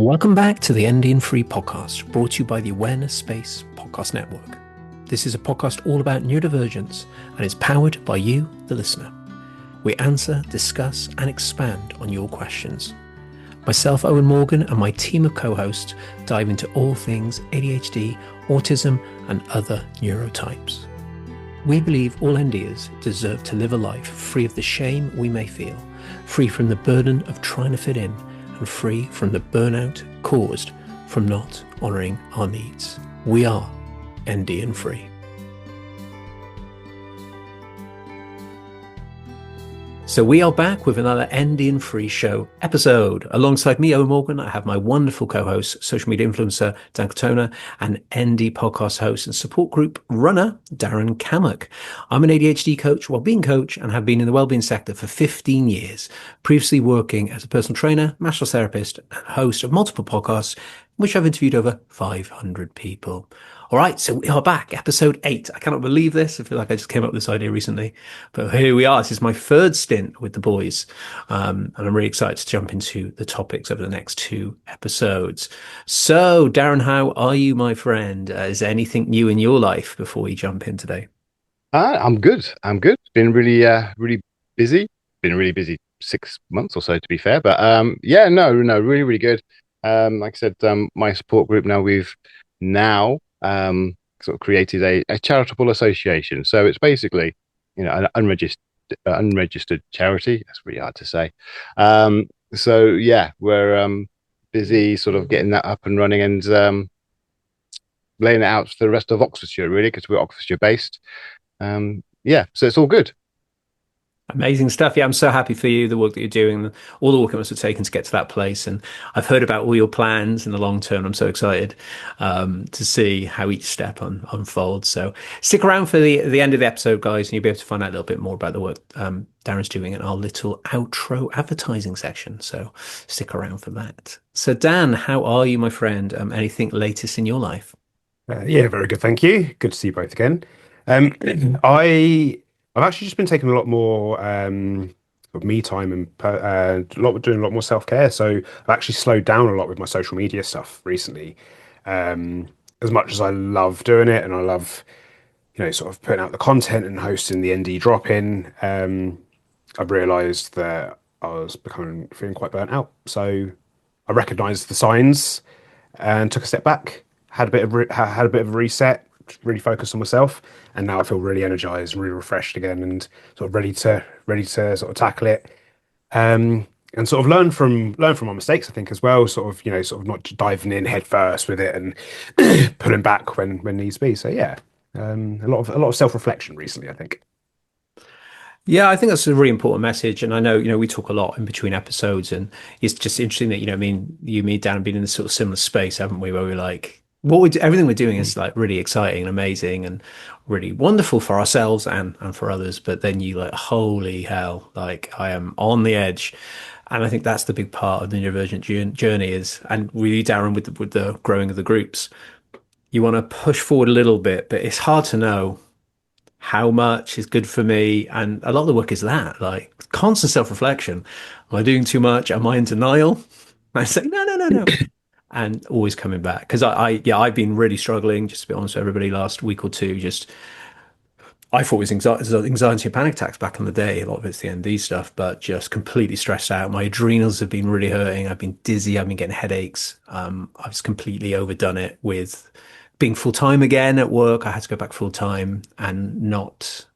Welcome back to the ND and Free Podcast, brought to you by the Awareness Space Podcast Network. This is a podcast all about neurodivergence and is powered by you, the listener. We answer, discuss, and expand on your questions. Myself, Owen Morgan, and my team of co-hosts dive into all things ADHD, autism, and other neurotypes. We believe all NDers deserve to live a life free of the shame we may feel, free from the burden of trying to fit in, and free from the burnout caused from not honouring our needs. We are ND and Free. So we are back with another ND and Free show episode. Alongside me, Owen Morgan, I have my wonderful co-host, social media influencer, Dan Katona, and ND podcast host and support group runner, Darren Cammock. I'm an ADHD coach, wellbeing coach, and have been in the wellbeing sector for 15 years, previously working as a personal trainer, massage therapist, and host of multiple podcasts, which I've interviewed over 500 people. All right, so we are back, episode 8. I cannot believe this. I feel like I just came up with this idea recently, but here we are. This is my third stint with the boys, and I'm really excited to jump into the topics over the next 2 episodes. So, Darren, how are you, my friend? Is there anything new in your life before we jump in today? I'm good. Been really busy. Been really busy 6 months or so, to be fair. But really good. Like I said, my support group now, we've sort of created a charitable association. So it's basically, an unregistered charity. That's really hard to say. We're busy sort of getting that up and running and laying it out for the rest of Oxfordshire, really, because we're Oxfordshire based. So it's all good. Amazing stuff. Yeah, I'm so happy for you, the work that you're doing, all the work it must have taken to get to that place. And I've heard about all your plans in the long term. I'm so excited to see how each step unfolds. So stick around for the end of the episode, guys, and you'll be able to find out a little bit more about the work Darren's doing in our little outro advertising section. So stick around for that. So Dan, how are you, my friend? Anything latest in your life? Yeah, very good. Thank you. Good to see you both again. I've actually just been taking a lot more of me time and doing a lot more self-care. So I've actually slowed down a lot with my social media stuff recently. As much as I love doing it and I love, sort of putting out the content and hosting the ND drop-in, I've realised that I was feeling quite burnt out. So I recognised the signs and took a step back, had a bit of a reset, really focused on myself, and now I feel really energized and really refreshed again and sort of ready to sort of tackle it, and sort of learn from my mistakes, I think, as well, sort of not diving in head first with it and pulling back when needs be. So a lot of self-reflection recently, I think. Yeah, I think that's a really important message. And I know, we talk a lot in between episodes, and it's just interesting that, you, me, Dan, have been in this sort of similar space, haven't we, where we're like, everything we're doing is like really exciting and amazing and really wonderful for ourselves and for others. But then you like, holy hell, like I am on the edge. And I think that's the big part of the neurodivergent journey is, and really, Darren, with the growing of the groups, you want to push forward a little bit, but it's hard to know how much is good for me. And a lot of the work is that, like constant self-reflection. Am I doing too much? Am I in denial? I say, no. And always coming back, because I've been really struggling, just to be honest with everybody, last week or two. I thought it was anxiety and panic attacks back in the day. A lot of it's the ND stuff, but just completely stressed out. My adrenals have been really hurting. I've been dizzy. I've been getting headaches. I've just completely overdone it with being full time again at work. I had to go back full time and not.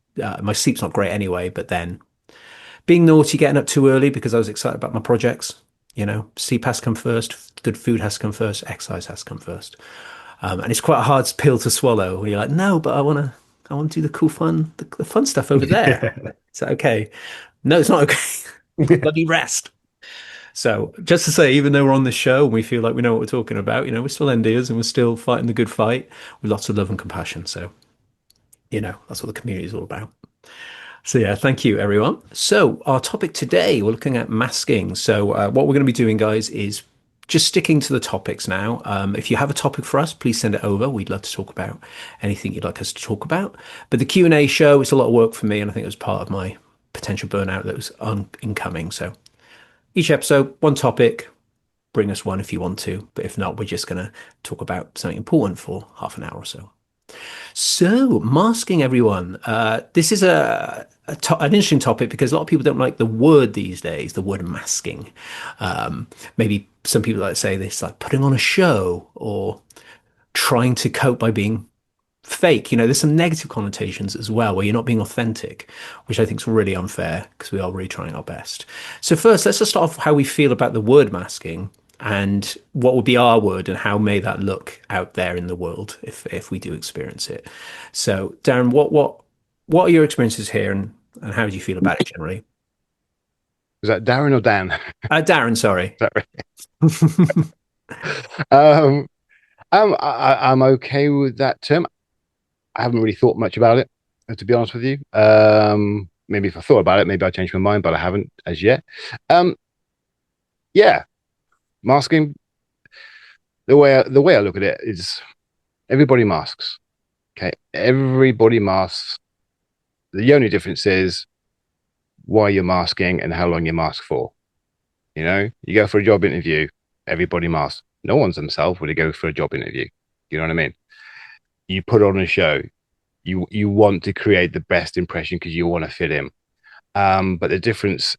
My sleep's not great anyway. But then being naughty, getting up too early because I was excited about my projects. Sleep has to come first, good food has to come first, exercise has to come first. And it's quite a hard pill to swallow where you're like, no, but I want to do the cool fun, the fun stuff over there. Is that okay? No, it's not okay. Bloody rest. So just to say, even though we're on this show and we feel like we know what we're talking about, we're still NDers and we're still fighting the good fight with lots of love and compassion. So, that's what the community is all about. So yeah, thank you, everyone. So our topic today, we're looking at masking. So what we're going to be doing, guys, is just sticking to the topics now. If you have a topic for us, please send it over. We'd love to talk about anything you'd like us to talk about. But the Q&A show, it's a lot of work for me, and I think it was part of my potential burnout that was incoming. So each episode, one topic, bring us one if you want to. But if not, we're just going to talk about something important for half an hour or so. So, masking, everyone. This is an interesting topic because a lot of people don't like the word these days, the word masking. Maybe some people like to say this, like putting on a show or trying to cope by being fake. There's some negative connotations as well, where you're not being authentic, which I think is really unfair because we are really trying our best. So first, let's just start off how we feel about the word masking and what would be our word and how may that look out there in the world if we do experience it. So Darren, what are your experiences here and how do you feel about it generally? Is that Darren or Dan? Darren, sorry. Sorry. I'm okay with that term. I haven't really thought much about it, to be honest with you. Maybe if I thought about it, maybe I'd change my mind, but I haven't as yet. Yeah, masking. The way I look at it is, everybody masks. Okay, everybody masks. The only difference is why you're masking and how long you mask for. You go for a job interview, everybody masks. No one's themselves when they go for a job interview. You know what I mean? You put on a show, you want to create the best impression because you want to fit in. But the difference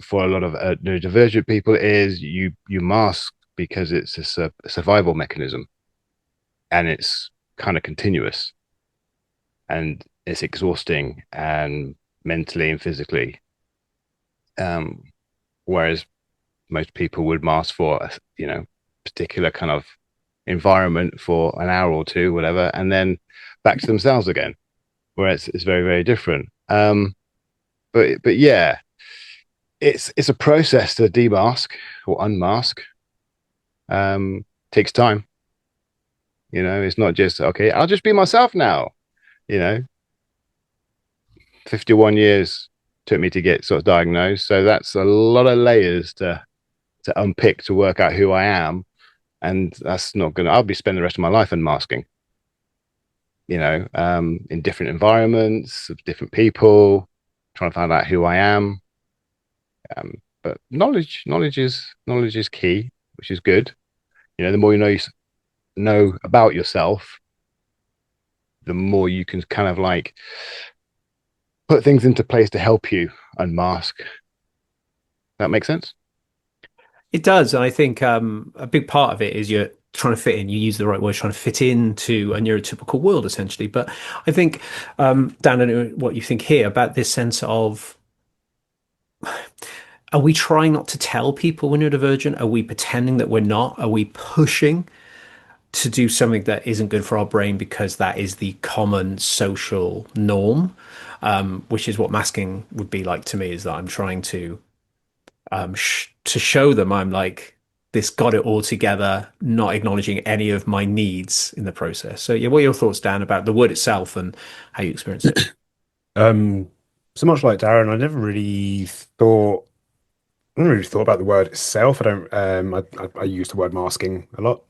for a lot of neurodivergent people is you mask because it's a survival mechanism, and it's kind of continuous, and it's exhausting and mentally and physically. Whereas most people would mask for a particular kind of environment for an hour or two, whatever, and then back to themselves again, where it's very, very different. But yeah, it's a process to demask or unmask. Takes time. It's not just, okay, I'll just be myself now. 51 years took me to get sort of diagnosed, so that's a lot of layers to unpick to work out who I am. And that's not I'll be spending the rest of my life unmasking, in different environments, of different people, trying to find out who I am. But knowledge is key, which is good. The more you know about yourself, the more you can kind of like put things into place to help you unmask. That makes sense? It does. And I think a big part of it is you're trying to fit in. You use the right word, trying to fit into a neurotypical world, essentially. But I think, Dan, I don't know what you think here about this sense of, are we trying not to tell people we're neurodivergent? Are we pretending that we're not? Are we pushing to do something that isn't good for our brain because that is the common social norm? Which is what masking would be like to me, is that I'm trying to show them I'm like this, got it all together, not acknowledging any of my needs in the process. So yeah, what are your thoughts, Dan, about the word itself and how you experience it? So much like Darren, I never really thought about the word itself. I use the word masking a lot.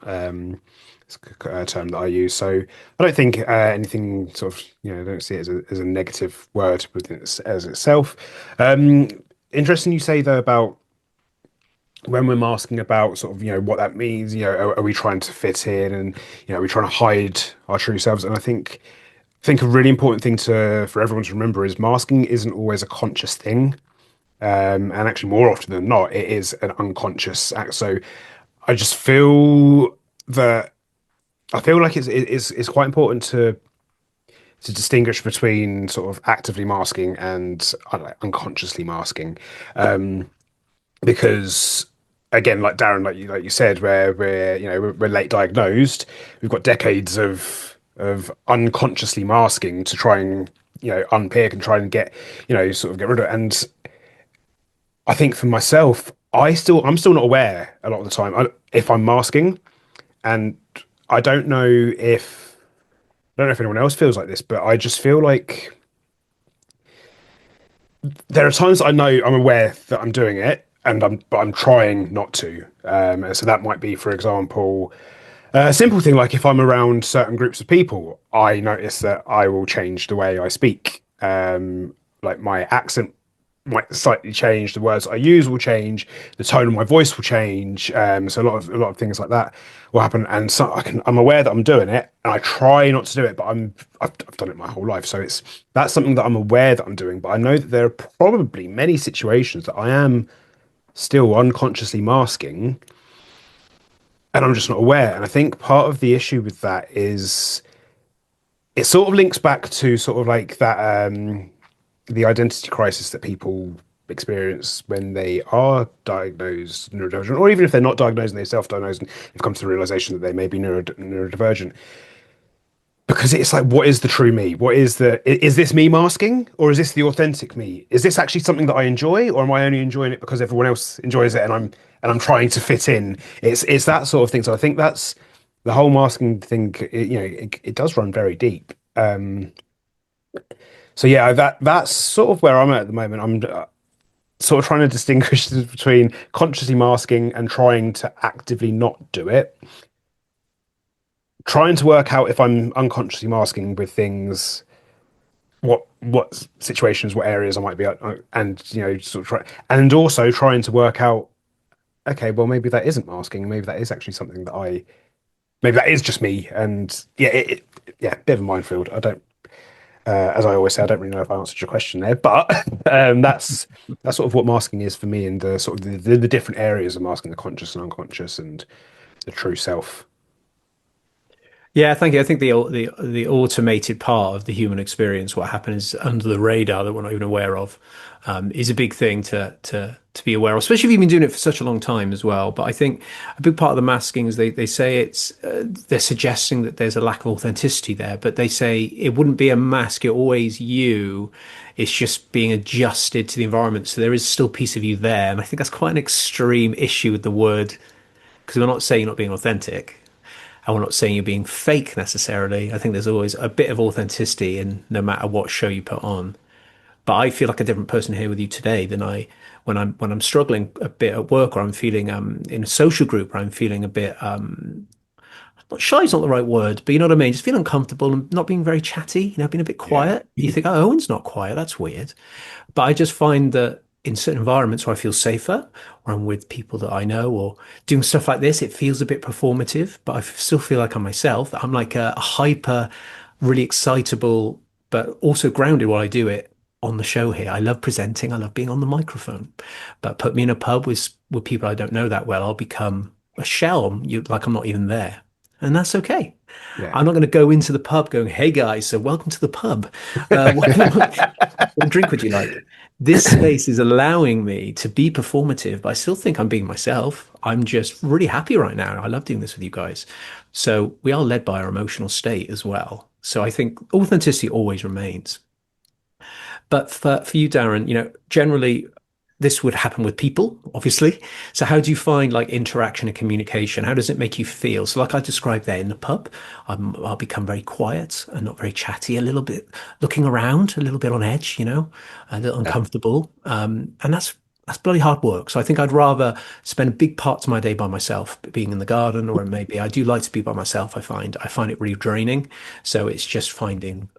It's a term that I use. So I don't think anything sort of, I don't see it as a negative word within as itself. Interesting you say though about when we're masking about sort of, what that means, are we trying to fit in and, are we trying to hide our true selves? And I think a really important thing for everyone to remember is masking isn't always a conscious thing. And actually more often than not, it is an unconscious act. So I just feel like it's quite important to distinguish between sort of actively masking and unconsciously masking, because again, like Darren, like you said, where we're late diagnosed, we've got decades of unconsciously masking to try and unpick and try and get sort of get rid of it. And I think for myself, I'm still not aware a lot of the time if I'm masking, and I don't know if anyone else feels like this, but I just feel like there are times I know I'm aware that I'm doing it, but I'm trying not to. So that might be, for example, a simple thing like if I'm around certain groups of people, I notice that I will change the way I speak. Like my accent might slightly change. The words I use will change. The tone of my voice will change. So a lot of things like that will happen. And so I'm aware that I'm doing it, and I try not to do it, but I've done it my whole life. So that's something that I'm aware that I'm doing. But I know that there are probably many situations that I am still unconsciously masking, and I'm just not aware. And I think part of the issue with that is it sort of links back to sort of like that. The identity crisis that people experience when they are diagnosed neurodivergent, or even if they're not diagnosed and they self-diagnose and have come to the realization that they may be neurodivergent. Because it's like, what is the true me? Is this me masking, or is this the authentic me? Is this actually something that I enjoy, or am I only enjoying it because everyone else enjoys it and I'm trying to fit in? It's that sort of thing. So I think that's the whole masking thing. It does run very deep. So yeah, that's sort of where I'm at the moment. I'm sort of trying to distinguish between consciously masking and trying to actively not do it. Trying to work out if I'm unconsciously masking with things, what situations, what areas I might be at, and sort of and also trying to work out, okay, well maybe that isn't masking, maybe that is actually something that maybe that is just me, and yeah, bit of a minefield. I don't. As I always say, I don't really know if I answered your question there, but that's sort of what masking is for me, and the sort of the different areas of masking, the conscious and unconscious, and the true self. Yeah, thank you. I think the automated part of the human experience, what happens under the radar that we're not even aware of, is a big thing to be aware of, especially if you've been doing it for such a long time as well. But I think a big part of the masking is they say they're suggesting that there's a lack of authenticity there, but they say it wouldn't be a mask, you're always you. It's just being adjusted to the environment. So there is still a piece of you there. And I think that's quite an extreme issue with the word, because we're not saying you're not being authentic. And we're not saying you're being fake necessarily. I think there's always a bit of authenticity in no matter what show you put on. But I feel like a different person here with you today than I when I'm struggling a bit at work, or I'm feeling in a social group, or I'm feeling a bit not shy is not the right word, but you know what I mean. Just feeling uncomfortable and not being very chatty. Being a bit quiet. You think, oh, Owen's not quiet. That's weird. But I just find that in certain environments where I feel safer, or I'm with people that I know, or doing stuff like this, it feels a bit performative, but I still feel like I'm myself. I'm like a hyper, really excitable, but also grounded while I do it on the show here. I love presenting. I love being on the microphone. But put me in a pub with people I don't know that well, I'll become a shell. Like I'm not even there. And that's okay. Yeah. I'm not going to go into the pub going, hey guys, so welcome to the pub. What drink would you like? This space is allowing me to be performative, but I still think I'm being myself. I'm just really happy right now. I love doing this with you guys. So we are led by our emotional state as well. So I think authenticity always remains. But for you, Darren, generally this would happen with people, obviously. So how do you find like interaction and communication? How does it make you feel? So like I described there in the pub, I'll become very quiet and not very chatty, a little bit looking around, a little bit on edge, a little uncomfortable. And that's bloody hard work. So I think I'd rather spend big parts of my day by myself, being in the garden, or maybe I do like to be by myself. I find it really draining. So it's just finding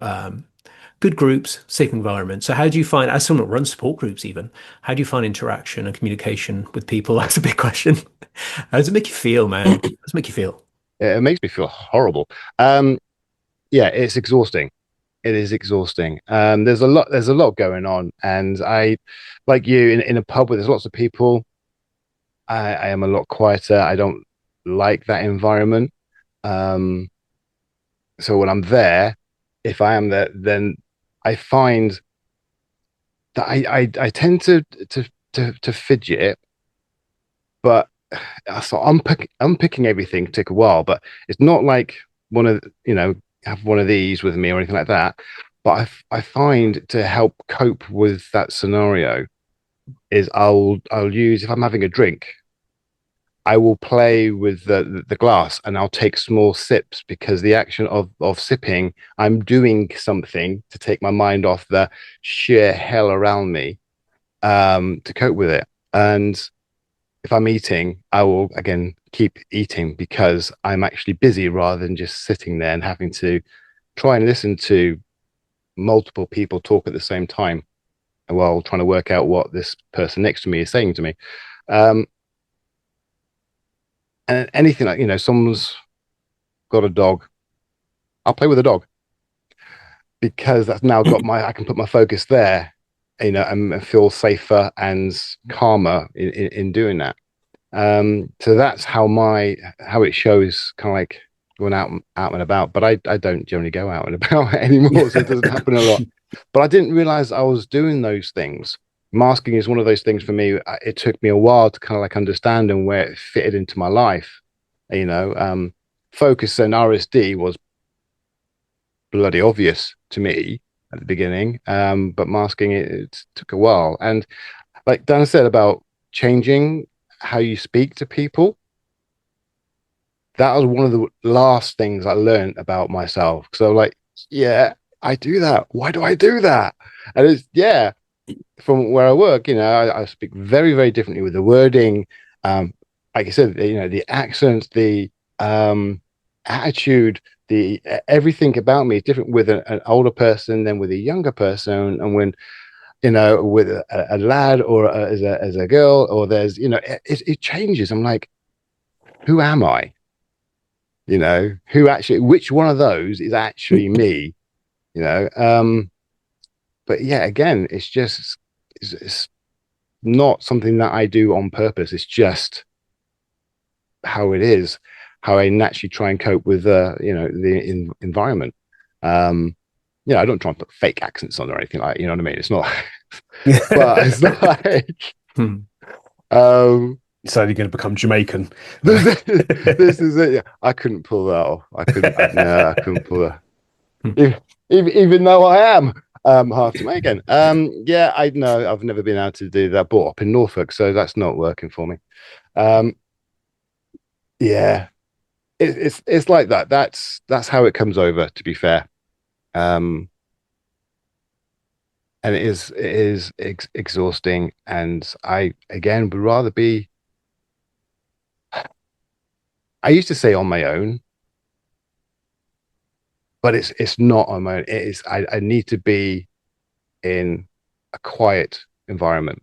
good groups, safe environment. So how do you find, as someone that runs support groups even, how do you find interaction and communication with people? That's a big question. How does it make you feel, man? How does it make you feel? It makes me feel horrible. Yeah, it's exhausting. It is exhausting. There's a lot going on, and I, like you, in a pub where there's lots of people, I am a lot quieter. I don't like that environment. So when I'm there, if I am there, then I find that I tend to fidget, but so unpicking everything take a while. But it's not like have one of these with me or anything like that. But I find to help cope with that scenario is I'll use, if I'm having a drink, I will play with the glass and I'll take small sips, because the action of sipping, I'm doing something to take my mind off the sheer hell around me, to cope with it. And if I'm eating, I will again keep eating, because I'm actually busy rather than just sitting there and having to try and listen to multiple people talk at the same time. while trying to work out what this person next to me is saying to me. And anything like, someone's got a dog, I'll play with a dog, because that's now got I can put my focus there, and feel safer and calmer in doing that. So that's how it shows, kind of like going out and about. But I don't generally go out and about anymore, so it doesn't happen a lot. But I didn't realize I was doing those things. Masking is one of those things for me. It took me a while to kind of like understand and where it fitted into my life. Focus and RSD was bloody obvious to me at the beginning, but masking it took a while. And like Dan said about changing how you speak to people, that was one of the last things I learned about myself. So like, yeah, I do that. Why do I do that? And it's from where I work, I speak very, very differently with the wording. Like I said, the accent, the attitude, the everything about me is different with an older person than with a younger person. And when, with a lad or as a girl, or there's, it changes. I'm like, who am I? Which one of those is actually me? But yeah, again, it's not something that I do on purpose. It's just how it is, how I naturally try and cope with the environment. I don't try and put fake accents on or anything like, you know what I mean? It's not, but it's not like, so you're going to become Jamaican. This is it. Yeah. I couldn't pull that off. I couldn't pull that. Even though I am half Jamaican. I know I've never been able to do that. Brought up in Norfolk, so that's not working for me. It's like that. That's how it comes over, to be fair. And it is exhausting. And I, again, would rather be, I used to say on my own, but it's not on my own. It is, I need to be in a quiet environment.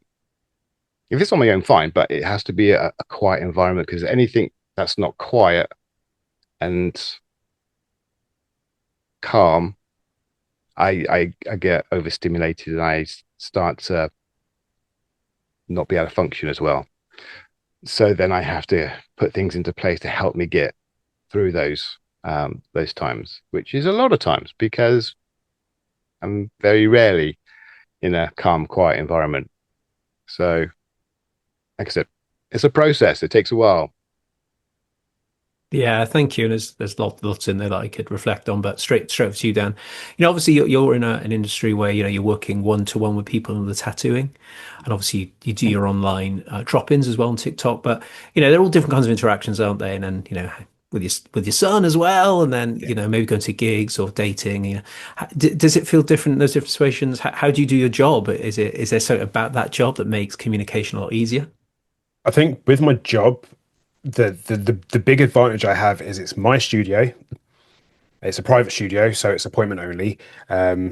If it's on my own, fine, but it has to be a quiet environment, because anything that's not quiet and calm, I get overstimulated and I start to not be able to function as well. So then I have to put things into place to help me get through those times, which is a lot of times, because I'm very rarely in a calm, quiet environment. So, like I said, it's a process. It takes a while. Yeah, thank you. And there's lots in there that I could reflect on, but straight over to you, Dan. Obviously you're in an industry where you're working one-to-one with people in the tattooing, and obviously you do your online drop-ins as well on TikTok. But they're all different kinds of interactions, aren't they? And then with your son as well, and then maybe going to gigs or dating. Does it feel different in those different situations? How do you do your job? Is there something about that job that makes communication a lot easier? I think with my job, the big advantage I have is it's my studio. It's a private studio, so it's appointment only.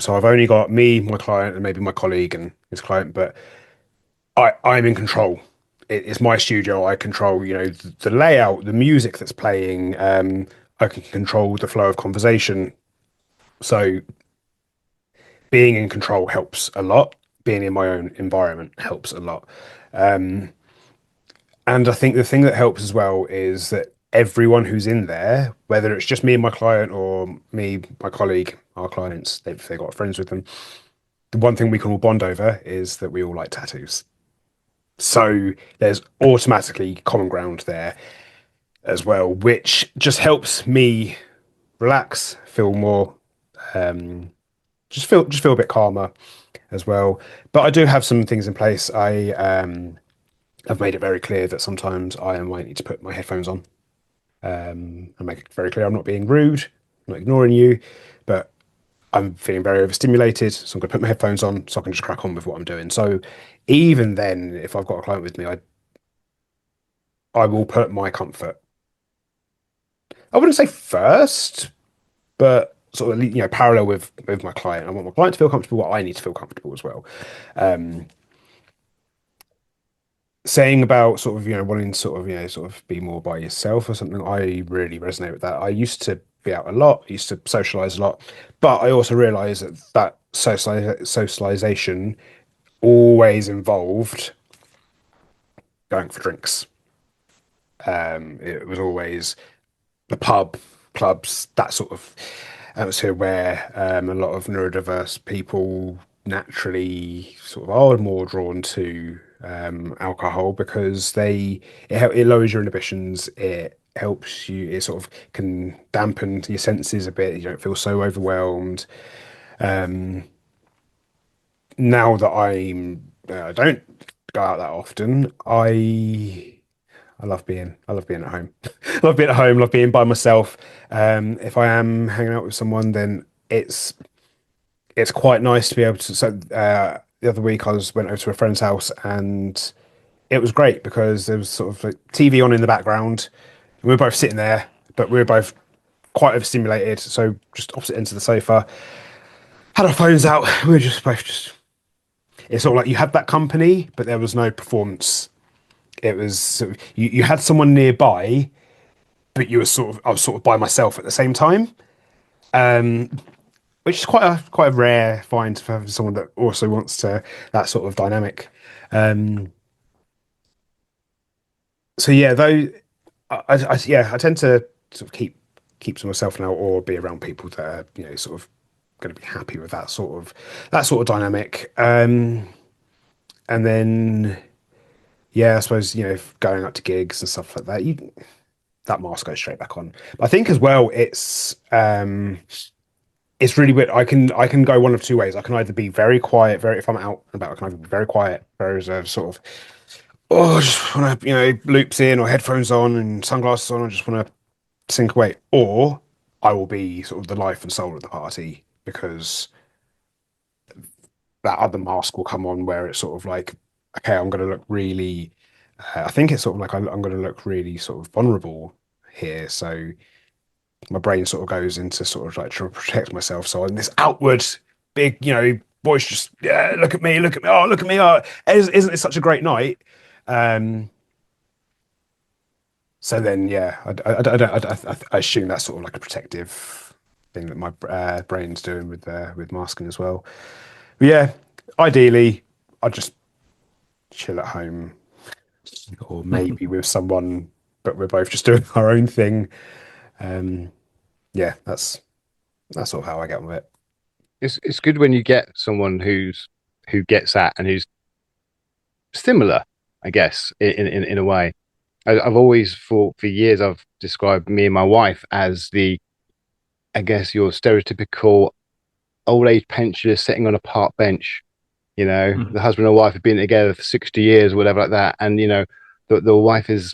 So I've only got me, my client, and maybe my colleague and his client, but I'm in control. It's my studio. I control, the layout, the music that's playing. I can control the flow of conversation. So being in control helps a lot. Being in my own environment helps a lot. And I think the thing that helps as well is that everyone who's in there, whether it's just me and my client or me, my colleague, our clients, if they've got friends with them, the one thing we can all bond over is that we all like tattoos. So there's automatically common ground there as well, which just helps me relax, feel more, just feel a bit calmer as well. But I do have some things in place. I've made it very clear that sometimes I might need to put my headphones on, and make it very clear I'm not being rude, I'm not ignoring you, but I'm feeling very overstimulated, so I'm going to put my headphones on so I can just crack on with what I'm doing. So even then, if I've got a client with me, I will put my comfort, I wouldn't say first, but sort of parallel with my client. I want my client to feel comfortable, but I need to feel comfortable as well. Saying about sort of wanting to sort of sort of be more by yourself or something, I really resonate with that. I used to be out a lot, I used to socialize a lot, but I also realized that socialization always involved going for drinks. It was always the pub, clubs, that sort of atmosphere where a lot of neurodiverse people naturally sort of are more drawn to alcohol because it lowers your inhibitions. It helps you. It sort of can dampen your senses a bit. You don't feel so overwhelmed. Now that I don't go out that often, I love being at home. Love being at home, love being by myself. If I am hanging out with someone, then it's quite nice to be able to. So the other week went over to a friend's house and it was great because there was sort of like TV on in the background. And we were both sitting there, but we were both quite overstimulated. So just opposite ends of the sofa, had our phones out. We were just both just. It's sort of like you had that company, but there was no performance. It was sort of, you had someone nearby, but I was sort of by myself at the same time, which is quite a rare find for someone that also wants that sort of dynamic. So yeah, though I tend to sort of keep to myself now, or be around people that are sort of going to be happy with that sort of dynamic. And then yeah, I suppose going out to gigs and stuff like that, that mask goes straight back on. But I think as well, it's really weird. I can go one of two ways. I can either be very quiet, if I'm out and about, I can either be very quiet, very reserved, sort of, oh, I just want to, loops in or headphones on and sunglasses on. I just want to sink away. Or I will be sort of the life and soul of the party because that other mask will come on where it's sort of like, okay, I'm going to look really, I think it's sort of like I'm going to look really sort of vulnerable here. So my brain sort of goes into sort of like trying to protect myself. So I'm this outward big, voice just, yeah, look at me, oh, look at me, oh, isn't it such a great night? So then, yeah, I assume that's sort of like a protective thing that my brain's doing with masking as well. But yeah, ideally, I'd just chill at home or maybe with someone, but we're both just doing our own thing. Yeah, that's sort of how I get on with it. It's good when you get someone who gets that and who's similar, I guess, in a way. I've always thought for years I've described me and my wife as I guess your stereotypical old age pensioner sitting on a park bench. The husband and wife have been together for 60 years or whatever like that, and the wife is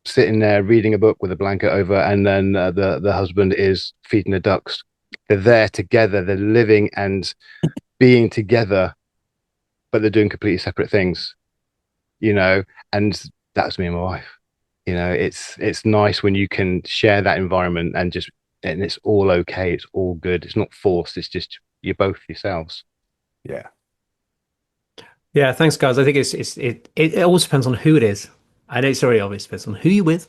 sitting there reading a book with a blanket over, and then the husband is feeding the ducks. They're there together, they're living and being together, but they're doing completely separate things. And that's me and my wife. It's nice when you can share that environment and it's all okay, it's all good, it's not forced, it's just you're both yourselves. Yeah. Yeah, thanks, guys. I think it always depends on who it is. I know it's very obvious, depends on who you're with.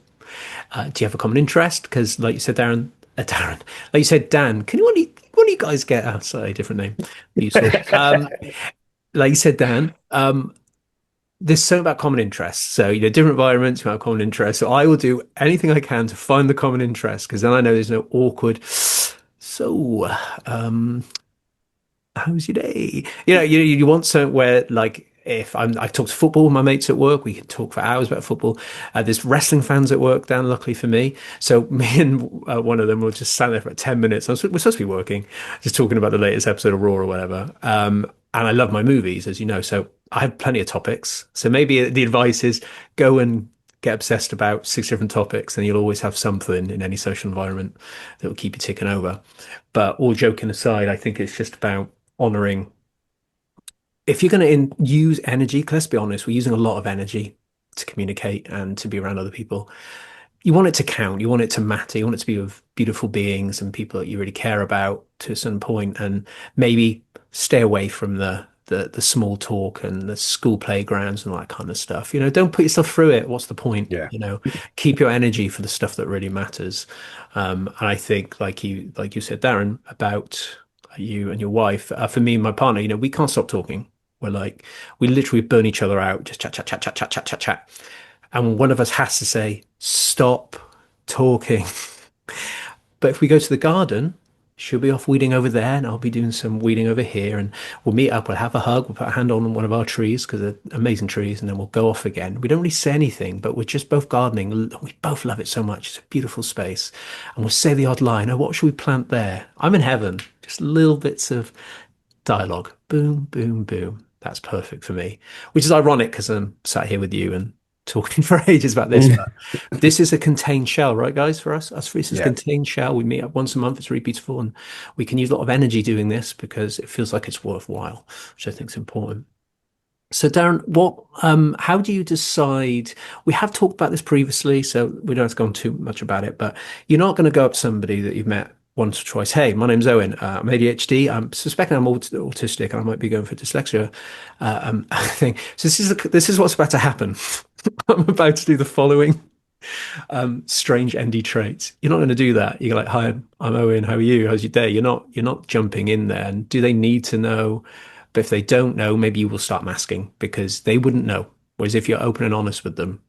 Do you have a common interest? Because, like you said, Darren, like you said, Dan, one of you guys get a slightly different name? Useful. Like you said, Dan, there's something about common interests. So, different environments, you have common interests. So I will do anything I can to find the common interest because then I know there's no awkward. So, how's your day? You want something where, like, if I've talked football with my mates at work, we can talk for hours about football. There's wrestling fans at work, Dan, luckily for me. So me and one of them will just stand there for 10 minutes. We're supposed to be working, just talking about the latest episode of Raw or whatever. And I love my movies, as you know. So I have plenty of topics. So maybe the advice is go and get obsessed about 6 different topics, and you'll always have something in any social environment that will keep you ticking over. But all joking aside, I think it's just about honoring. If you're going to use energy, 'cause let's be honest, we're using a lot of energy to communicate and to be around other people. you want it to count, you want it to matter, you want it to be with beautiful beings and people that you really care about to a certain point, and maybe stay away from the small talk and the school playgrounds and all that kind of stuff. Don't put yourself through it. What's the point? Yeah. Keep your energy for the stuff that really matters. And I think, like you said, Darren, about you and your wife. For me and my partner, we can't stop talking. We literally burn each other out, just chat, chat, chat, chat, chat, chat, chat, chat. And one of us has to say, stop talking. But if we go to the garden, she'll be off weeding over there, and I'll be doing some weeding over here. And we'll meet up, we'll have a hug, we'll put a hand on one of our trees because they're amazing trees, and then we'll go off again. We don't really say anything, but we're just both gardening. We both love it so much. It's a beautiful space. And we'll say the odd line, oh, what should we plant there? I'm in heaven. Just little bits of dialogue. Boom, boom, boom. That's perfect for me, which is ironic because I'm sat here with you and talking for ages about this. But this is a contained shell, right, guys? For us three, this is a contained shell. We meet up once a month. It's really beautiful, and we can use a lot of energy doing this because it feels like it's worthwhile, which I think is important. So, Darren, how do you decide? We have talked about this previously, so we don't have to go on too much about it. But you're not going to go up to somebody that you've met once or twice. Hey, my name's Owen. I'm ADHD. I'm suspecting I'm autistic, and I might be going for dyslexia. Thing. So this is what's about to happen. I'm about to do the following strange ND traits. You're not going to do that. You're like, hi, I'm Owen. How are you? How's your day? You're not jumping in there. And do they need to know? But if they don't know, maybe you will start masking because they wouldn't know. Whereas if you're open and honest with them,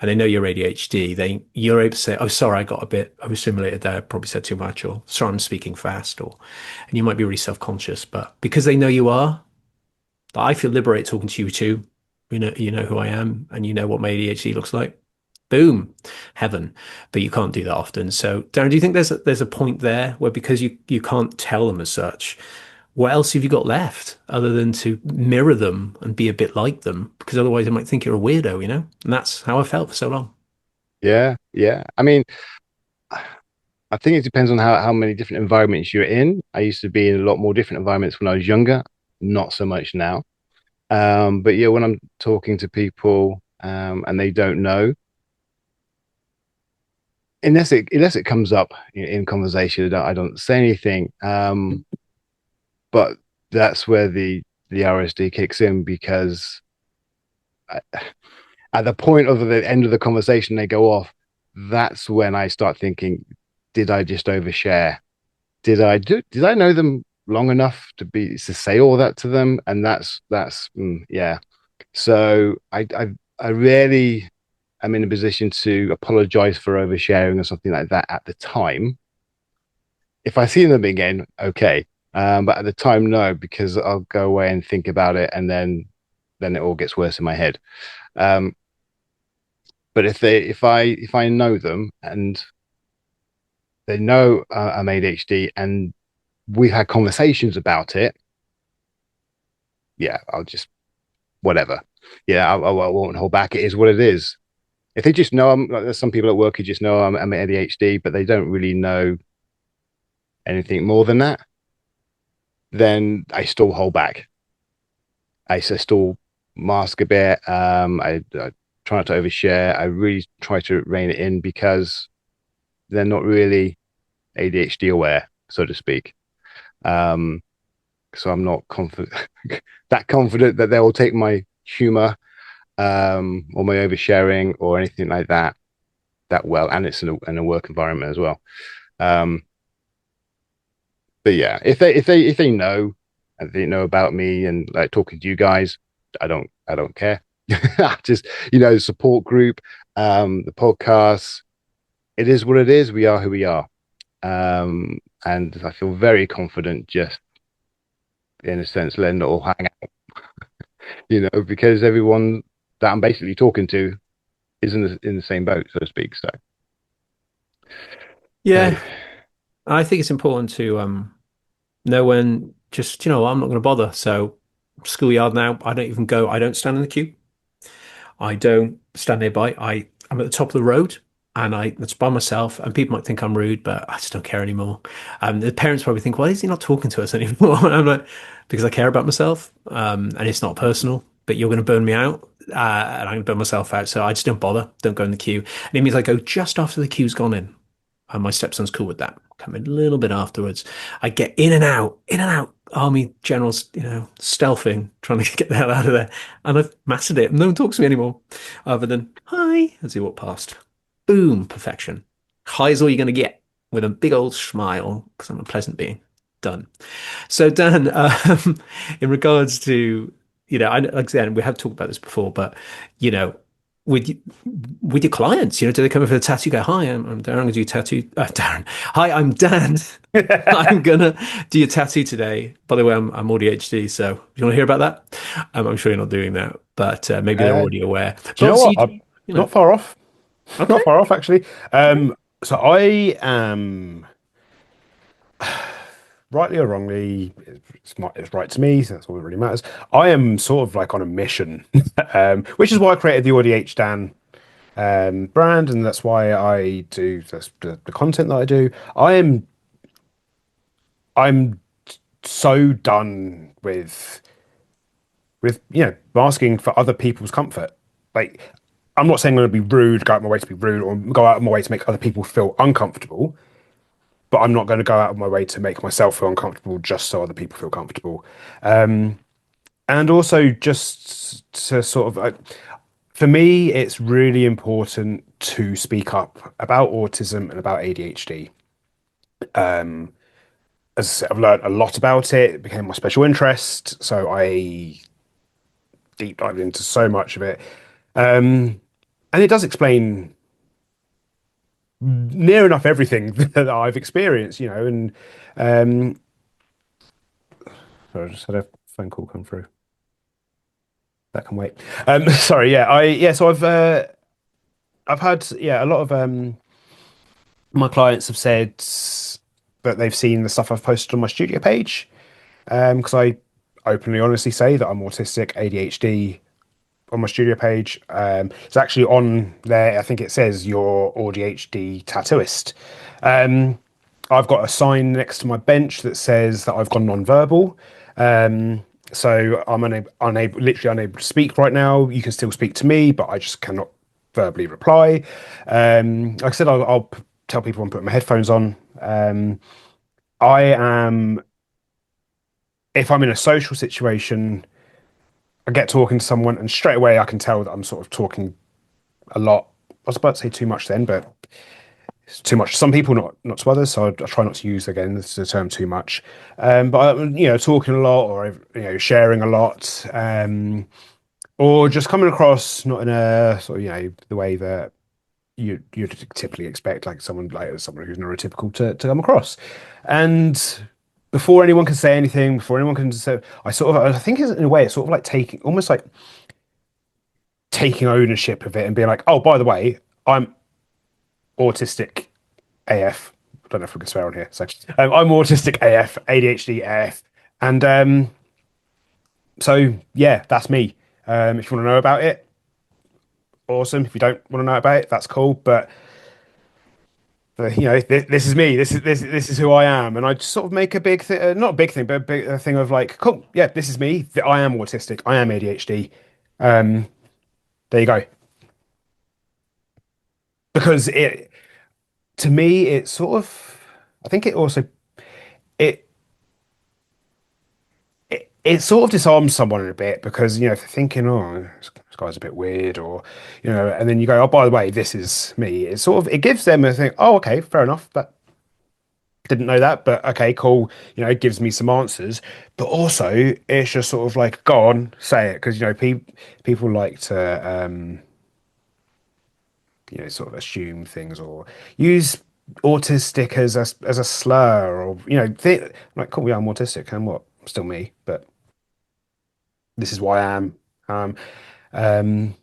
and they know you're ADHD, you're able to say, oh, sorry, I got a bit overstimulated there. I probably said too much, or sorry, I'm speaking fast, and you might be really self-conscious, but because they know you are, I feel liberated talking to you too. You know who I am, and you know what my ADHD looks like. Boom, heaven. But you can't do that often. So, Darren, do you think there's a point there where because you can't tell them as such, what else have you got left other than to mirror them and be a bit like them? Because otherwise they might think you're a weirdo, And that's how I felt for so long. Yeah. I mean, I think it depends on how many different environments you're in. I used to be in a lot more different environments when I was younger, not so much now. But yeah, when I'm talking to people and they don't know, unless it comes up in conversation, I don't say anything. But that's where the RSD kicks in because at the point of the end of the conversation, they go off. That's when I start thinking, did I just overshare? Did I know them long enough to say all that to them? And that's yeah. So I rarely am in a position to apologize for oversharing or something like that at the time. If I see them again, okay. But at the time, no, because I'll go away and think about it, and then it all gets worse in my head. But if I know them and they know I'm ADHD and we've had conversations about it, yeah, I'll just whatever. Yeah, I won't hold back. It is what it is. If they just know, there's some people at work who just know I'm ADHD, but they don't really know anything more than that. Then I still hold back. I still mask a bit. I try not to overshare. I really try to rein it in because they're not really ADHD aware, so to speak. So I'm not confident that they will take my humor or my oversharing or anything like that well, and it's in a work environment as well. But yeah, if they know and they know about me and like talking to you guys, I don't care. Just support group, the podcast. It is what it is. We are who we are, and I feel very confident just in a sense letting it all hang out. Because everyone that I'm basically talking to is in the same boat, so to speak. So yeah. I think it's important to know when just, I'm not going to bother. So schoolyard now, I don't even go. I don't stand in the queue. I don't stand nearby. I'm at the top of the road and it's by myself, and people might think I'm rude, but I just don't care anymore. The parents probably think, why is he not talking to us anymore? And I'm like, because I care about myself. And it's not personal but you're going to burn me out. And I'm going to burn myself out. So I just don't bother. Don't go in the queue. And it means I go just after the queue's gone in. And my stepson's cool with that. Come in a little bit afterwards. I get in and out, army generals, stealthing, trying to get the hell out of there. And I've mastered it. No one talks to me anymore other than hi as they walk past. Boom, perfection. Hi is all you're going to get with a big old smile because I'm a pleasant being. Done. So Dan, in regards to, again, we have talked about this before, but, with with your clients, do they come in for the tattoo? You go, hi, I'm Darren. I'm gonna do your tattoo. Darren, hi, I'm Dan. I'm gonna do your tattoo today. By the way, I'm ADHD, so you want to hear about that? I'm sure you're not doing that, but maybe they're already aware. Do you know what? I'm not far off. Okay. Not far off, actually. So I am, rightly or wrongly, it's right to me. So that's all that really matters. I am sort of like on a mission, which is why I created the ADHD Dan brand, and that's why I do the content that I do. I'm so done with asking for other people's comfort. Like, I'm not saying I'm going to be rude, go out of my way to be rude, or go out of my way to make other people feel uncomfortable. But I'm not going to go out of my way to make myself feel uncomfortable just so other people feel comfortable. And also just to sort of, for me, it's really important to speak up about autism and about ADHD. As I said, I've learned a lot about it. It became my special interest. So I deep dived into so much of it. And it does explain near enough everything that I've experienced, and sorry, I just had a phone call come through. That can wait. Sorry, so I've had a lot of my clients have said that they've seen the stuff I've posted on my studio page, because I openly, honestly say that I'm autistic, ADHD on my studio page. It's actually on there. I think it says your ADHD tattooist. I've got a sign next to my bench that says that I've gone non-verbal. So I'm literally unable to speak right now. You can still speak to me, but I just cannot verbally reply. Like I said, I'll tell people I'm putting my headphones on. If I'm in a social situation, I get talking to someone and straight away I can tell that I'm sort of talking a lot. I was about to say too much then, but it's too much to some people, not to others. So I try not to use, again, the term too much. But talking a lot, or sharing a lot, or just coming across not in a sort of the way that you'd typically expect, like someone who's neurotypical to come across. And before anyone can say anything, before anyone can say, I think in a way it's sort of like taking ownership of it and being like, oh, by the way, I'm autistic AF. I don't know if we can swear on here. So I'm autistic AF, ADHD AF. And so, yeah, that's me. If you want to know about it, awesome. If you don't want to know about it, that's cool. But this is me. This is who I am, and I just sort of make a big thing, not a big thing, but a big thing of like, cool, yeah, this is me. I am autistic. I am ADHD. There you go. Because to me, it's sort of, I think it also it sort of disarms someone a bit, because if they're thinking, oh, this guy's a bit weird, or and then you go, oh, by the way, this is me. It gives them a thing. Oh, okay, fair enough. That didn't know that, but okay, cool. It gives me some answers. But also, it's just sort of like, go on, say it, because people like to sort of assume things, or use autistic as a slur, or like, cool, yeah, I'm autistic, and what? I'm still me, but this is why I am.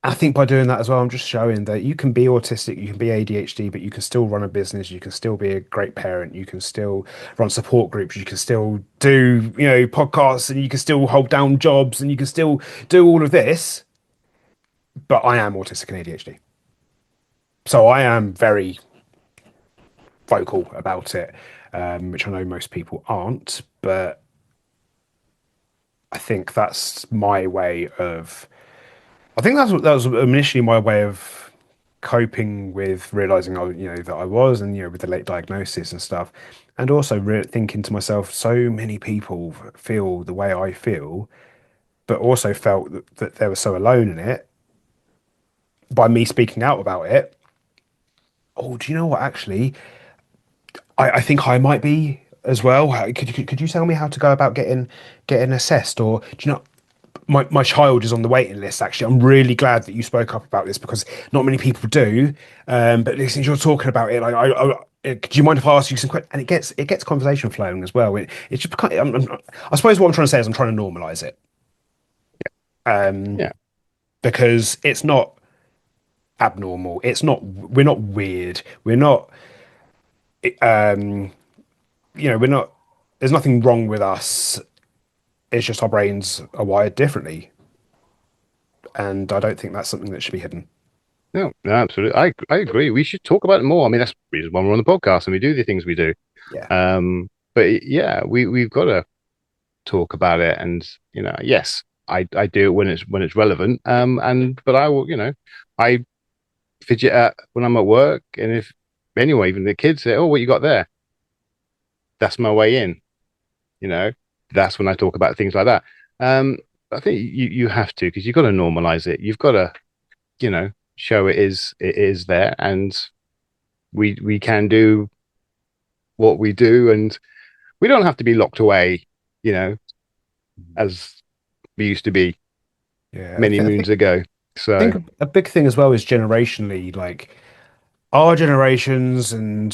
I think by doing that as well, I'm just showing that you can be autistic, you can be ADHD, but you can still run a business, you can still be a great parent, you can still run support groups, you can still do, podcasts, and you can still hold down jobs, and you can still do all of this. But I am autistic and ADHD. So I am very vocal about it, which I know most people aren't, but I think that's my way of. I think that was initially my way of coping with realizing that I was, and with the late diagnosis and stuff, and also thinking to myself, so many people feel the way I feel, but also felt that they were so alone in it. By me speaking out about it, oh, do you know what? Actually, I think I might be as well. Could you tell me how to go about getting assessed? Or do you know, my child is on the waiting list. Actually, I'm really glad that you spoke up about this because not many people do. But since you're talking about it, do you mind if I ask you some questions? And it gets conversation flowing as well. It's just kind of, I suppose what I'm trying to say is I'm trying to normalize it. Yeah. Because it's not abnormal. We're not weird. We're not. Um, we're not. There's nothing wrong with us. It's just our brains are wired differently, and I don't think that's something that should be hidden. No, no, absolutely. I agree. We should talk about it more. I mean, that's the reason why we're on the podcast and we do the things we do. Yeah, But yeah, we've got to talk about it, and yes, I do it when it's relevant. And but I will, I fidget at when I'm at work, and if anyway, even the kids say, "Oh, what you got there?" That's my way in. You know, that's when I talk about things like that. I think you have to because you've got to normalize it. You've got to, show it is there, and we can do what we do, and we don't have to be locked away, as we used to be yeah. many moons ago. I So think a big thing as well is generationally, like our generations and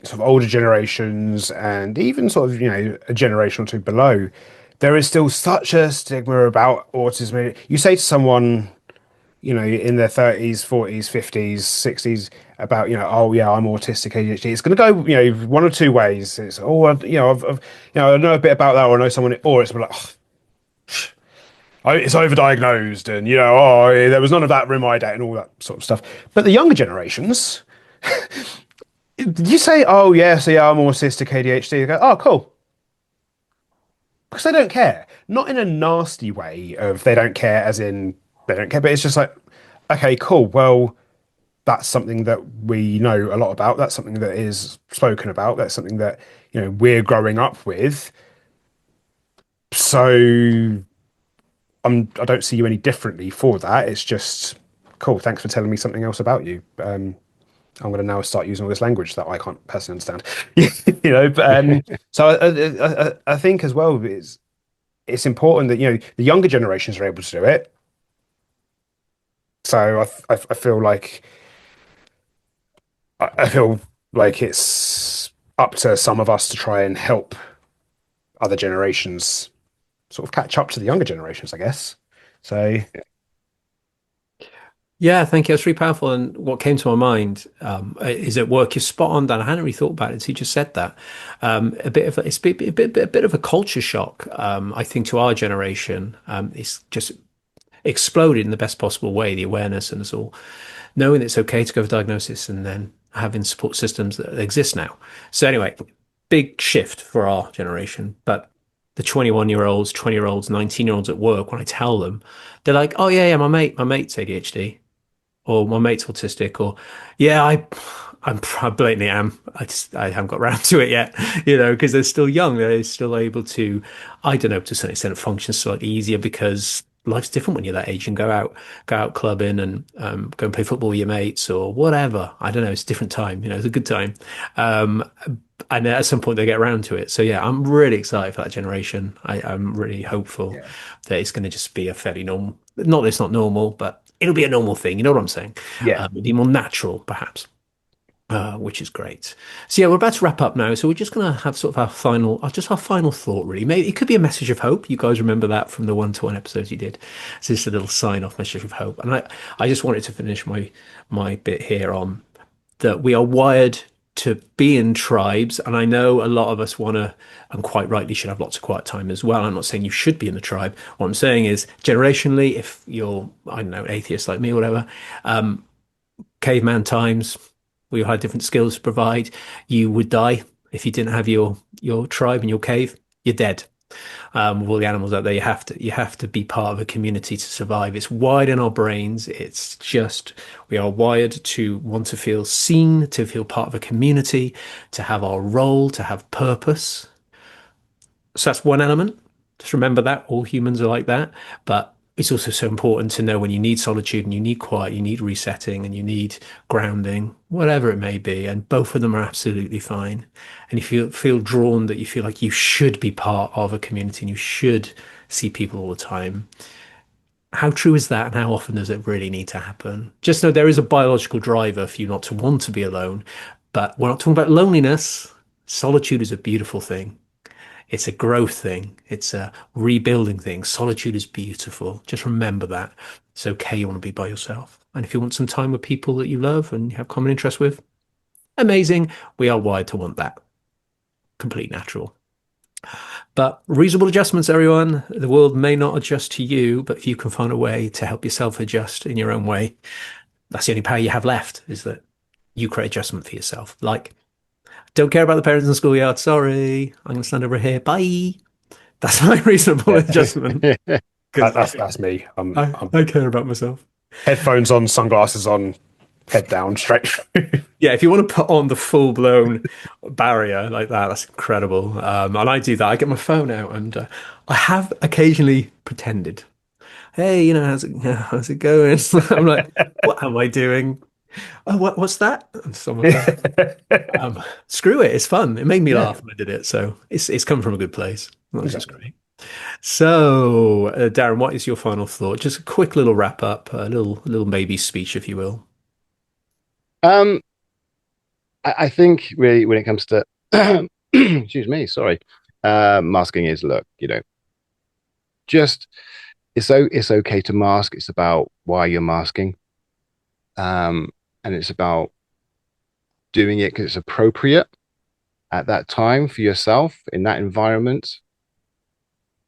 sort of older generations, and even sort of a generation or two below. There is still such a stigma about autism. You say to someone, in their 30s, 40s, 50s, 60s about, oh yeah, I'm autistic ADHD. It's going to go, one or two ways. It's, oh, I know a bit about that, or I know someone, or it's like, oh, it's overdiagnosed, and oh, there was none of that room I date and all that sort of stuff. But the younger generations, did you say, oh yeah, so yeah, I'm autistic ADHD? They go, oh, cool. Because they don't care. Not in a nasty way of they don't care, as in they don't care, but it's just like, okay, cool. Well, that's something that we know a lot about. That's something that is spoken about. That's something that, we're growing up with. So I don't see you any differently for that. It's just cool. Thanks for telling me something else about you. I'm going to now start using all this language that I can't personally understand. But so I think as well it's important that the younger generations are able to do it. So I feel like I feel like it's up to some of us to try and help other generations sort of catch up to the younger generations, I guess. So Yeah, thank you. That's really powerful. And what came to my mind is at work. You're spot on, Dan. I hadn't really thought about it. So you just said that. It's a bit of a culture shock. I think to our generation, it's just exploded in the best possible way. The awareness and us all knowing it's okay to go for diagnosis, and then having support systems that exist now. So anyway, big shift for our generation. But the 21-year-olds, 20-year-olds, 19-year-olds at work, when I tell them, they're like, "Oh yeah, yeah, my mate's ADHD." Or my mate's autistic, or yeah, I blatantly am. I haven't got around to it yet, because they're still young. They're still able to, I don't know, to a certain extent, function slightly easier because life's different when you're that age and go out clubbing and go and play football with your mates or whatever. I don't know. It's a different time. It's a good time. And at some point they get around to it. So yeah, I'm really excited for that generation. I'm really hopeful that it's going to just be a fairly normal, not that it's not normal, but it'll be a normal thing. You know what I'm saying? yeah, It'll be more natural, perhaps, which is great. So yeah, we're about to wrap up now. So we're just going to have sort of our final thought, really. Maybe it could be a message of hope. You guys remember that from the one-to-one episodes you did. So just a little sign-off message of hope. And I just wanted to finish my bit here on that we are wired to be in tribes. And I know a lot of us want to, and quite rightly, should have lots of quiet time as well. I'm not saying you should be in the tribe. What I'm saying is, generationally, if you're, I don't know, atheist like me or whatever, caveman times, we all had different skills to provide. You would die if you didn't have your tribe and your cave. You're dead. With all the animals out there, you have to be part of a community to survive. It's wired in our brains. It's just we are wired to want to feel seen, to feel part of a community, to have our role, to have purpose. So that's one element. Just remember that all humans are like that. But it's also so important to know when you need solitude and you need quiet, you need resetting and you need grounding, whatever it may be. And both of them are absolutely fine. And if you feel drawn that you feel like you should be part of a community and you should see people all the time, how true is that and how often does it really need to happen? Just know there is a biological driver for you not to want to be alone. But we're not talking about loneliness. Solitude is a beautiful thing. It's a growth thing. It's a rebuilding thing. Solitude is beautiful. Just remember that. It's okay. You want to be by yourself. And if you want some time with people that you love and you have common interests with, amazing. We are wired to want that. Complete natural. But reasonable adjustments, everyone. The world may not adjust to you, but if you can find a way to help yourself adjust in your own way, that's the only power you have left, is that you create adjustment for yourself. Like, don't care about the parents in the schoolyard. Sorry, I'm going to stand over here. Bye. That's my reasonable adjustment. Because That's me. I care about myself. Headphones on, sunglasses on, head down, straight through. Yeah, if you want to put on the full blown barrier like that, that's incredible. And I do that. I get my phone out and I have occasionally pretended, hey, how's it going? I'm like, what am I doing? Oh, what's that? And someone, screw it. It's fun. It made me laugh when I did it. So it's come from a good place. That's just great. So, Darren, what is your final thought? Just a quick little wrap up, a little baby speech, if you will. Um, I think really when it comes to excuse me, sorry, masking is look, just it's okay to mask. It's about why you're masking, and it's about doing it because it's appropriate at that time for yourself in that environment,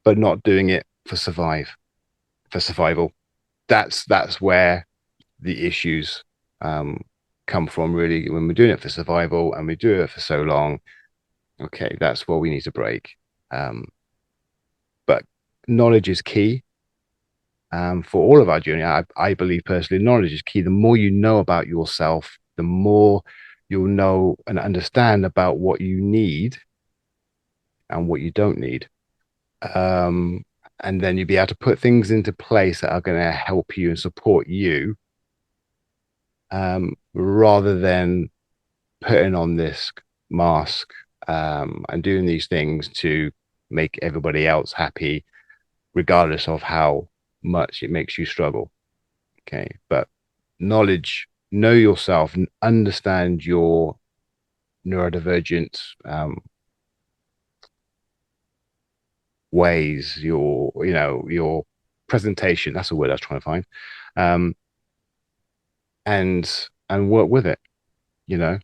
but not doing it for survival. That's where the issues come from, really. When we're doing it for survival and we do it for so long, okay, that's what we need to break. But knowledge is key for all of our journey. I believe personally, knowledge is key. The more you know about yourself, the more you'll know and understand about what you need and what you don't need. And then you'll be able to put things into place that are going to help you and support you, rather than putting on this mask and doing these things to make everybody else happy, regardless of how much it makes you struggle. Okay, but knowledge, know yourself and understand your neurodivergent ways, your presentation. That's the word I was trying to find. And work with it, and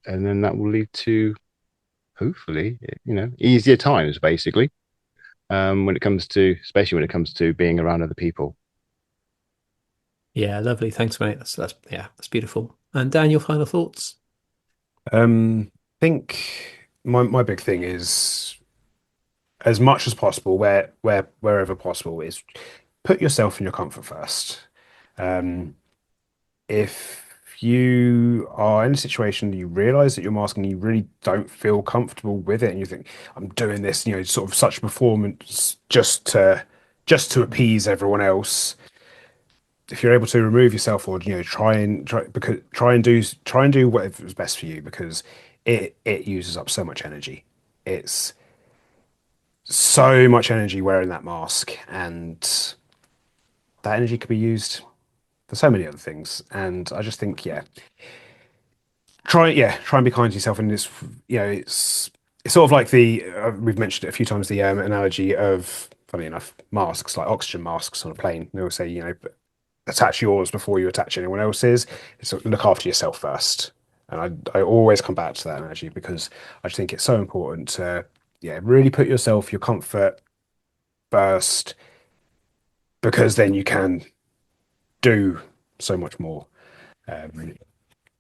then that will lead to hopefully, easier times, basically, especially when it comes to being around other people. Yeah, lovely. Thanks, mate. That's beautiful. And Dan, your final thoughts? I think my big thing is, as much as possible, wherever possible, is put yourself in your comfort first. If you are in a situation you realize that you're masking, you really don't feel comfortable with it, and you think, I'm doing this, sort of such performance just to appease everyone else. If you're able to remove yourself, or try and do whatever is best for you, because it uses up so much energy. It's so much energy wearing that mask, and that energy could be used for so many other things. And I just think, try and be kind to yourself. And it's sort of like we've mentioned it a few times, the analogy of, funny enough, masks, like oxygen masks on a plane. They will say, attach yours before you attach anyone else's. So look after yourself first. And I always come back to that analogy, because I just think it's so important to really put your comfort first, because then you can do so much more. And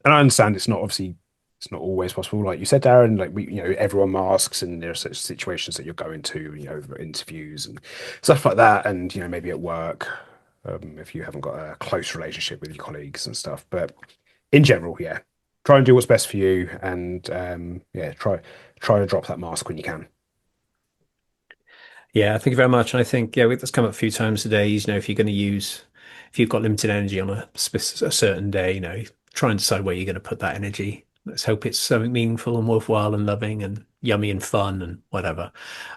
I understand it's not obviously it's not always possible. Like you said, Darren, like everyone masks, and there are such situations that you're going to, interviews and stuff like that, and maybe at work, if you haven't got a close relationship with your colleagues and stuff. But in general, yeah, try and do what's best for you, and yeah, try to drop that mask when you can. Yeah, thank you very much. And I think, yeah, that's come up a few times today. If you're going to if you've got limited energy on a certain day, try and decide where you're going to put that energy. Let's hope it's something meaningful and worthwhile and loving and yummy and fun and whatever.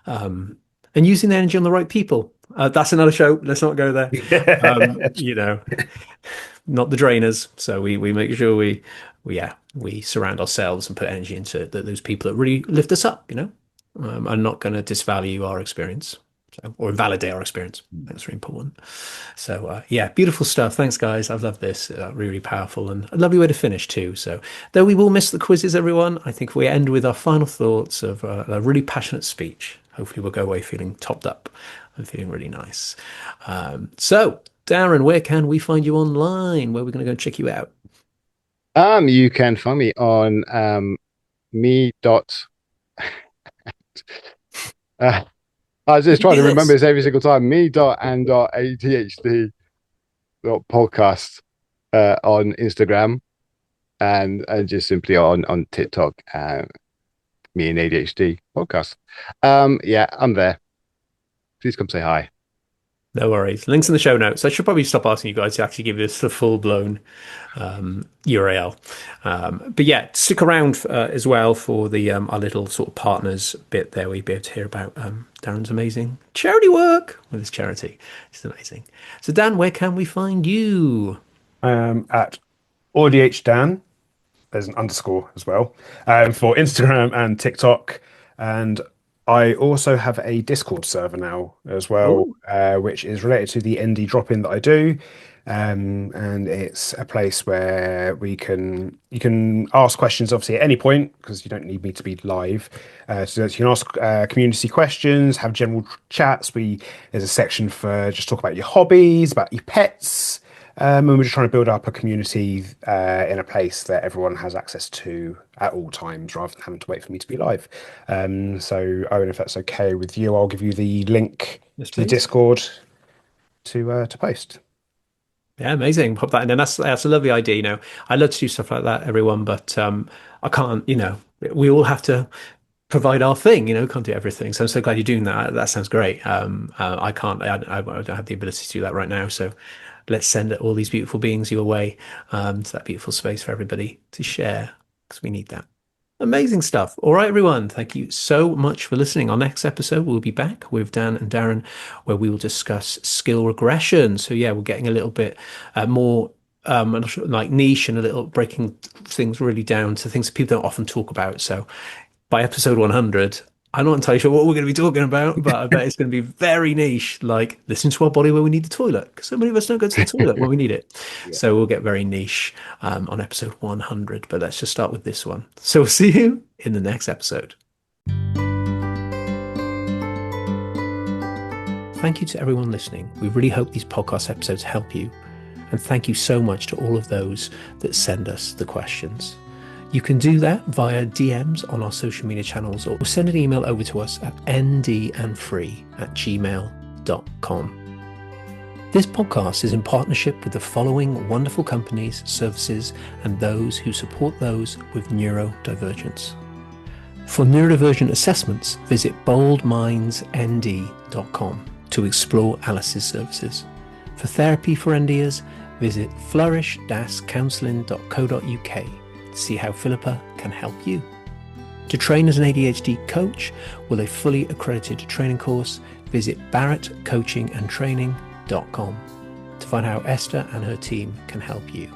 And using the energy on the right people. That's another show. Let's not go there. Not the drainers. So we make sure we surround ourselves and put energy into those people that really lift us up, I'm not going to disvalue our experience or invalidate our experience. That's really important. So, yeah, beautiful stuff. Thanks, guys. I've loved this. Really powerful and a lovely way to finish, too. So, though we will miss the quizzes, everyone, I think if we end with our final thoughts of a really passionate speech, hopefully we'll go away feeling topped up and feeling really nice. So, Darren, where can we find you online? Where are we going to go and check you out? You can find me on me dot. I was just trying to remember this every single time. me.and.adhd podcast on Instagram and just simply on TikTok. Me and ADHD podcast. Yeah, I'm there. Please come say hi. No worries. Links in the show notes. I should probably stop asking you guys to actually give this the full-blown URL. But yeah, stick around as well for the our little sort of partners bit there. We'll be able to hear about Darren's amazing charity work with his charity. It's amazing. So Dan, where can we find you? At ADHD. There's an underscore as well for Instagram and TikTok. And I also have a Discord server now as well, which is related to the ND drop-in that I do. And it's a place where you can ask questions, obviously, at any point, because you don't need me to be live. So you can ask community questions, have general chats. There's a section for just talk about your hobbies, about your pets. And we're just trying to build up a community in a place that everyone has access to at all times, rather than having to wait for me to be live. So, Owen, if that's okay with you, I'll give you the link to the Discord to post. Yeah, amazing. Pop that in, and that's a lovely idea. I love to do stuff like that, everyone, but I can't. We all have to provide our thing. Can't do everything. So I'm so glad you're doing that. That sounds great. I can't. I don't have the ability to do that right now. So let's send all these beautiful beings your way to that beautiful space for everybody to share, because we need that. Amazing stuff. All right, everyone. Thank you so much for listening. Our next episode, we'll be back with Dan and Darren, where we will discuss skill regression. So yeah, we're getting a little bit more like niche and a little breaking things really down to things that people don't often talk about. So by episode 100, I'm not entirely sure what we're going to be talking about, but I bet it's going to be very niche, like listen to our body when we need the toilet, because so many of us don't go to the toilet when we need it. Yeah. So we'll get very niche on episode 100, but let's just start with this one. So we'll see you in the next episode. Thank you to everyone listening. We really hope these podcast episodes help you. And thank you so much to all of those that send us the questions. You can do that via DMs on our social media channels, or send an email over to us at ndandfree@gmail.com. This podcast is in partnership with the following wonderful companies, services, and those who support those with neurodivergence. For neurodivergent assessments, visit boldmindsnd.com to explore Alice's services. For therapy for NDers, visit flourish-counselling.co.uk to see how Philippa can help you. To train as an ADHD coach with a fully accredited training course, visit barrettcoachingandtraining.com to find how Esther and her team can help you.